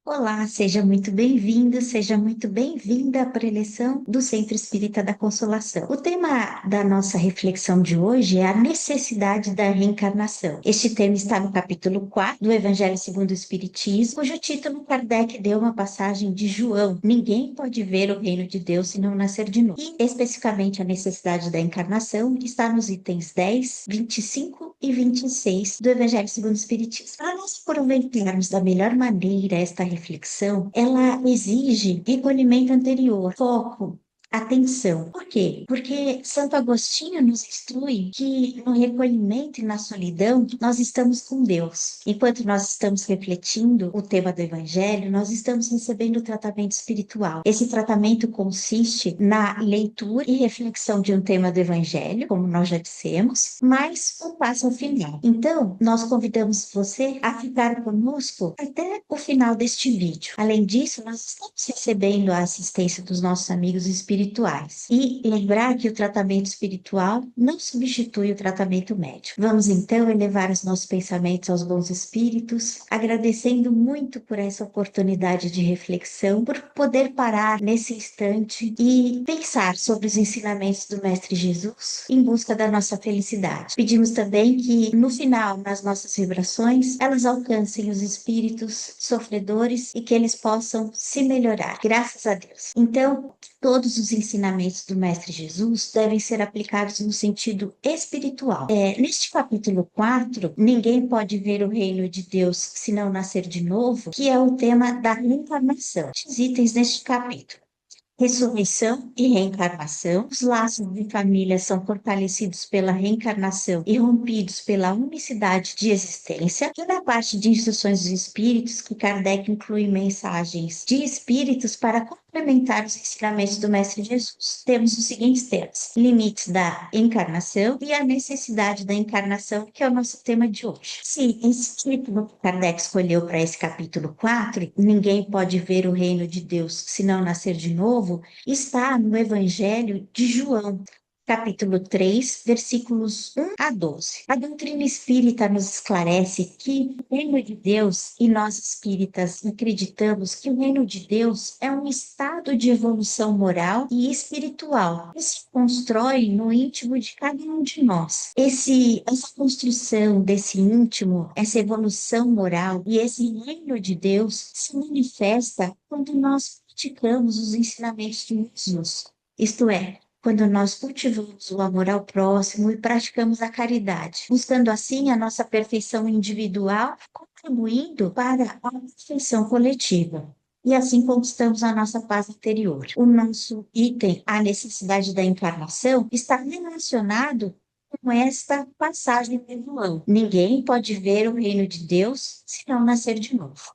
Olá, seja muito bem-vindo, seja muito bem-vinda à preleção do Centro Espírita da Consolação. O tema da nossa reflexão de hoje é a necessidade da reencarnação. Este tema está no capítulo 4 do Evangelho segundo o Espiritismo, cujo título Kardec deu uma passagem de João: Ninguém pode ver o reino de Deus se não nascer de novo. E, especificamente, a necessidade da encarnação está nos itens 10, 25 e 26 do Evangelho segundo o Espiritismo. Para nós aproveitarmos da melhor maneira esta reflexão, ela exige recolhimento anterior, foco, atenção. Por quê? Porque Santo Agostinho nos instrui que no recolhimento e na solidão nós estamos com Deus. Enquanto nós estamos refletindo o tema do Evangelho, nós estamos recebendo o tratamento espiritual. Esse tratamento consiste na leitura e reflexão de um tema do Evangelho, como nós já dissemos, mais um passo ao final. Então, nós convidamos você a ficar conosco até o final deste vídeo. Além disso, nós estamos recebendo a assistência dos nossos amigos espirituais. E lembrar que o tratamento espiritual não substitui o tratamento médico. Vamos então elevar os nossos pensamentos aos bons espíritos, agradecendo muito por essa oportunidade de reflexão, por poder parar nesse instante e pensar sobre os ensinamentos do Mestre Jesus em busca da nossa felicidade. Pedimos também que no final, nas nossas vibrações, elas alcancem os espíritos sofredores e que eles possam se melhorar. Graças a Deus. Então, todos os ensinamentos do Mestre Jesus devem ser aplicados no sentido espiritual. Neste capítulo 4, ninguém pode ver o reino de Deus se não nascer de novo, que é o tema da reencarnação. Os itens neste capítulo: ressurreição e reencarnação. Os laços de família são fortalecidos pela reencarnação e rompidos pela unicidade de existência. E na parte de instruções dos espíritos, que Kardec inclui mensagens de espíritos para complementar os ensinamentos do Mestre Jesus. Temos os seguintes temas: limites da encarnação e a necessidade da encarnação, que é o nosso tema de hoje. Se esse título que Kardec escolheu para esse capítulo 4, ninguém pode ver o reino de Deus se não nascer de novo, está no Evangelho de João, capítulo 3, versículos 1 a 12. A doutrina espírita nos esclarece que o reino de Deus, e nós espíritas acreditamos que o reino de Deus é um estado de evolução moral e espiritual que se constrói no íntimo de cada um de nós. Essa construção desse íntimo, essa evolução moral e esse reino de Deus se manifesta quando nós praticamos os ensinamentos de Jesus. Isto é, quando nós cultivamos o amor ao próximo e praticamos a caridade, buscando assim a nossa perfeição individual, contribuindo para a perfeição coletiva. E assim conquistamos a nossa paz interior. O nosso item, a necessidade da encarnação, está relacionado com esta passagem de João. Ninguém pode ver o reino de Deus se não nascer de novo.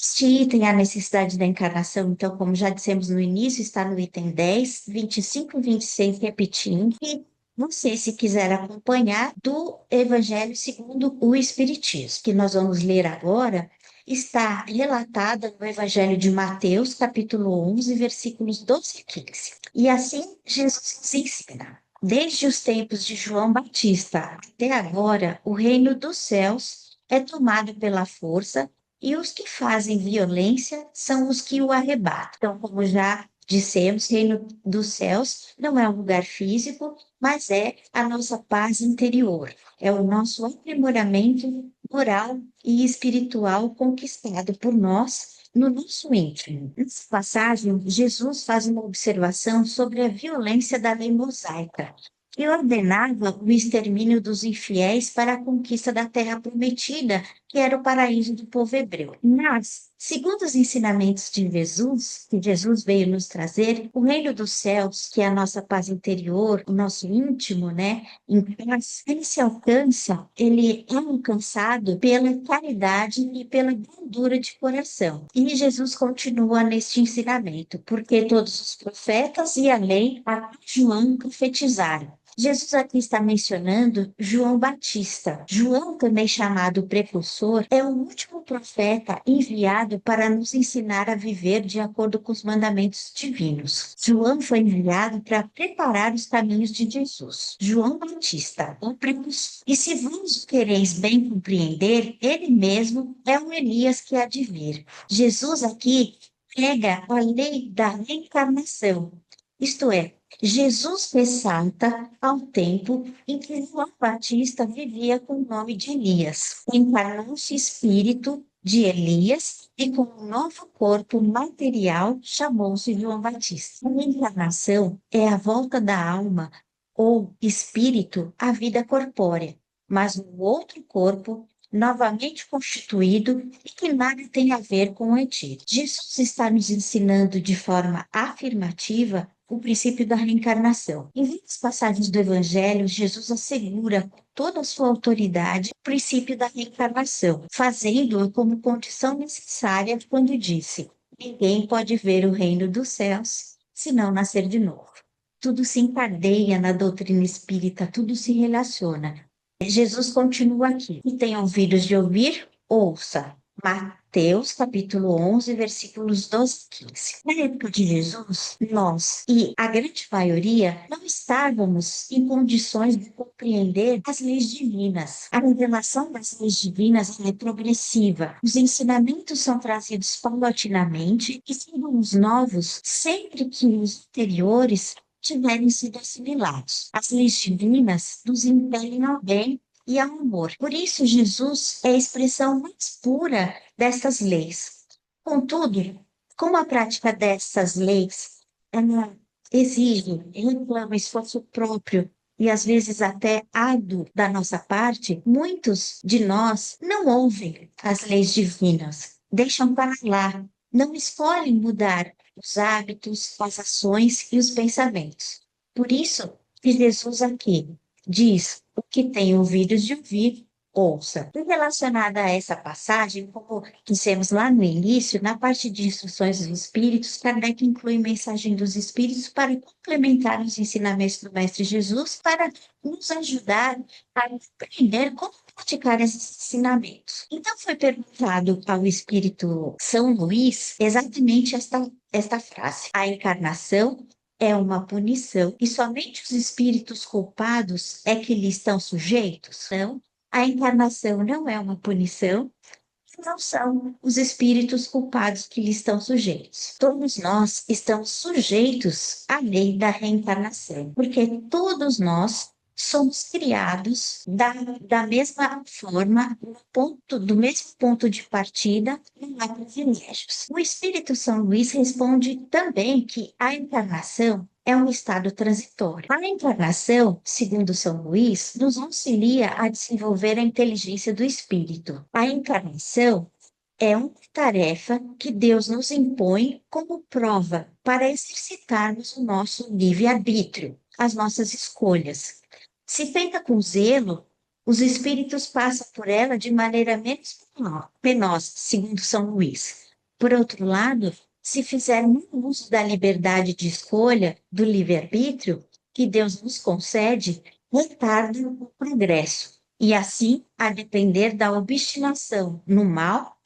Este item, a necessidade da encarnação, então, como já dissemos no início, está no item 10, 25 e 26, repetindo. E você, se quiser acompanhar, do Evangelho segundo o Espiritismo, que nós vamos ler agora, está relatada no Evangelho de Mateus, capítulo 11, versículos 12 e 15. E assim, Jesus nos ensina: desde os tempos de João Batista até agora, o reino dos céus é tomado pela força e os que fazem violência são os que o arrebatam. Então, como já dissemos, reino dos céus não é um lugar físico, mas é a nossa paz interior, é o nosso aprimoramento moral e espiritual conquistado por nós no nosso íntimo. Nessa passagem, Jesus faz uma observação sobre a violência da lei mosaica, que ordenava o extermínio dos infiéis para a conquista da terra prometida, que era o paraíso do povo hebreu. Mas, segundo os ensinamentos de Jesus, que Jesus veio nos trazer, o reino dos céus, que é a nossa paz interior, o nosso íntimo, né, em paz, ele é alcançado pela caridade e pela brandura de coração. E Jesus continua neste ensinamento: porque todos os profetas e a lei até João profetizaram. Jesus aqui está mencionando João Batista. João, também chamado precursor, é o último profeta enviado para nos ensinar a viver de acordo com os mandamentos divinos. João foi enviado para preparar os caminhos de Jesus. João Batista, o precursor. E se vos quereis bem compreender, ele mesmo é o Elias que há de vir. Jesus aqui prega a lei da reencarnação. Isto é, Jesus ressalta ao tempo em que João Batista vivia com o nome de Elias. Encarnou-se espírito de Elias e com um novo corpo material chamou-se João Batista. A reencarnação é a volta da alma ou espírito à vida corpórea, mas um outro corpo novamente constituído e que nada tem a ver com o antigo. Jesus está nos ensinando de forma afirmativa o princípio da reencarnação. Em várias passagens do Evangelho, Jesus assegura com toda a sua autoridade o princípio da reencarnação, fazendo-o como condição necessária quando disse: ninguém pode ver o reino dos céus se não nascer de novo. Tudo se encadeia na doutrina espírita, tudo se relaciona. Jesus continua aqui. E tem ouvidos de ouvir, ouça. Mateus capítulo 11, versículos 12 e 15. Na época de Jesus, nós e a grande maioria não estávamos em condições de compreender as leis divinas. A revelação das leis divinas é progressiva. Os ensinamentos são trazidos paulatinamente e sendo os novos sempre que os anteriores tiverem sido assimilados. As leis divinas nos impelem ao bem e ao amor. Por isso, Jesus é a expressão mais pura dessas leis. Contudo, como a prática dessas leis ela exige, reclama esforço próprio e às vezes até árduo da nossa parte, muitos de nós não ouvem as leis divinas, deixam para lá, não escolhem mudar os hábitos, as ações e os pensamentos. Por isso que Jesus aqui diz: o que tem ouvidos de ouvir, ouça. E relacionada a essa passagem, como dissemos lá no início, na parte de instruções dos Espíritos, Kardec inclui mensagem dos Espíritos para complementar os ensinamentos do Mestre Jesus, para nos ajudar a compreender como praticar esses ensinamentos. Então foi perguntado ao Espírito São Luís exatamente esta frase: a encarnação é uma punição e somente os espíritos culpados é que lhe estão sujeitos? Não, a encarnação não é uma punição, não são os espíritos culpados que lhe estão sujeitos. Todos nós estamos sujeitos à lei da reencarnação, porque todos nós somos criados da mesma forma, do mesmo ponto de partida, não há privilégios. O Espírito São Luís responde também que a encarnação é um estado transitório. A encarnação, segundo São Luís, nos auxilia a desenvolver a inteligência do espírito. A encarnação é uma tarefa que Deus nos impõe como prova para exercitarmos o nosso livre-arbítrio, as nossas escolhas. Se feita com zelo, os espíritos passam por ela de maneira menos penosa, segundo São Luís. Por outro lado, se fizermos uso da liberdade de escolha, do livre-arbítrio, que Deus nos concede, retarda o progresso. E assim, a depender da obstinação no mal,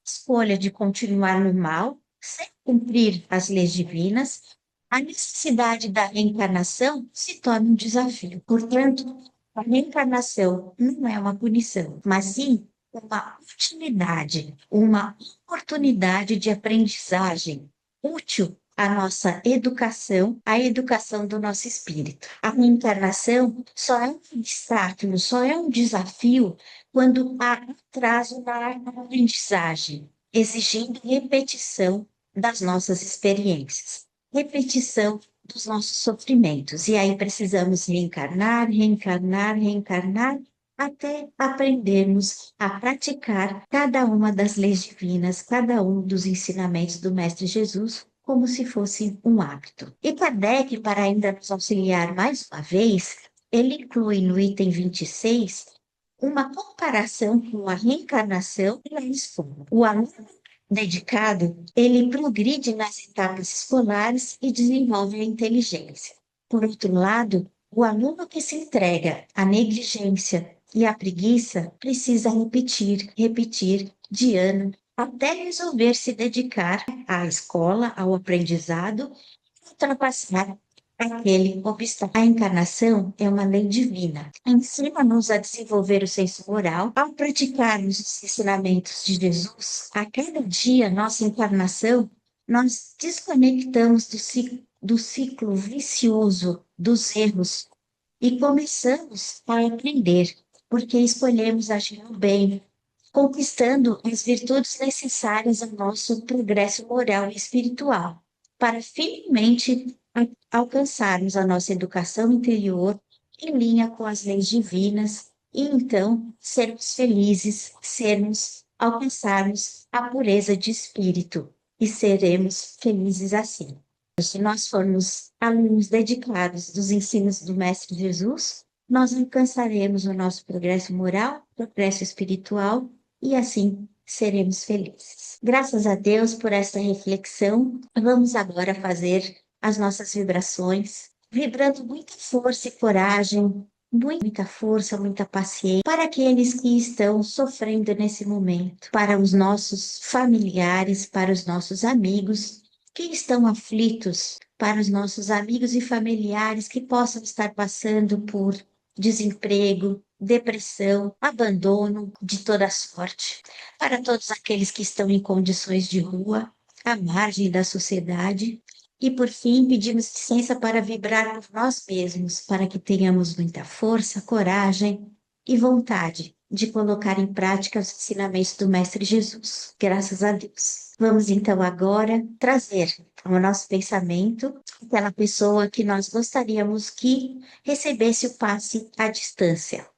escolha de continuar no mal, sem cumprir as leis divinas, a necessidade da reencarnação se torna um desafio. Portanto, a reencarnação não é uma punição, mas sim uma utilidade, uma oportunidade de aprendizagem útil à nossa educação, à educação do nosso espírito. A reencarnação só é um obstáculo, só é um desafio quando há atraso na aprendizagem, exigindo repetição das nossas experiências, repetição dos nossos sofrimentos. E aí precisamos reencarnar, reencarnar, reencarnar, até aprendermos a praticar cada uma das leis divinas, cada um dos ensinamentos do Mestre Jesus, como se fosse um hábito. E Kardec, para ainda nos auxiliar mais uma vez, ele inclui no item 26 uma comparação com a reencarnação e a escola. O aluno dedicado, ele progride nas etapas escolares e desenvolve a inteligência. Por outro lado, O aluno que se entrega à negligência e à preguiça precisa repetir, repetir de ano até resolver se dedicar à escola, ao aprendizado, e ultrapassar aquele obstáculo. A encarnação é uma lei divina. Ensina-nos a desenvolver o senso moral ao praticarmos os ensinamentos de Jesus. A cada dia, nossa encarnação, nós desconectamos do ciclo vicioso dos erros e começamos a aprender, porque escolhemos agir no bem, conquistando as virtudes necessárias ao nosso progresso moral e espiritual, para finalmente alcançarmos a nossa educação interior em linha com as leis divinas e então sermos felizes, alcançarmos a pureza de espírito e seremos felizes assim. Se nós formos alunos dedicados dos ensinos do Mestre Jesus, nós alcançaremos o nosso progresso moral, progresso espiritual e assim seremos felizes. Graças a Deus por esta reflexão. Vamos agora fazer as nossas vibrações, vibrando muita força e coragem, muita força, muita paciência para aqueles que estão sofrendo nesse momento, para os nossos familiares, para os nossos amigos que estão aflitos, para os nossos amigos e familiares que possam estar passando por desemprego, depressão, abandono de toda sorte, para todos aqueles que estão em condições de rua, à margem da sociedade. E, por fim, pedimos licença para vibrar por nós mesmos, para que tenhamos muita força, coragem e vontade de colocar em prática os ensinamentos do Mestre Jesus. Graças a Deus. Vamos então agora trazer ao nosso pensamento aquela pessoa que nós gostaríamos que recebesse o passe à distância.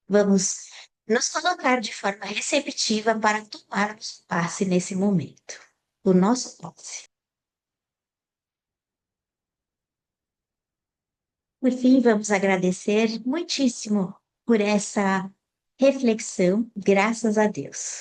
Vamos nos colocar de forma receptiva para tomarmos o passe nesse momento. O nosso passe. Por fim, vamos agradecer muitíssimo por essa reflexão, graças a Deus.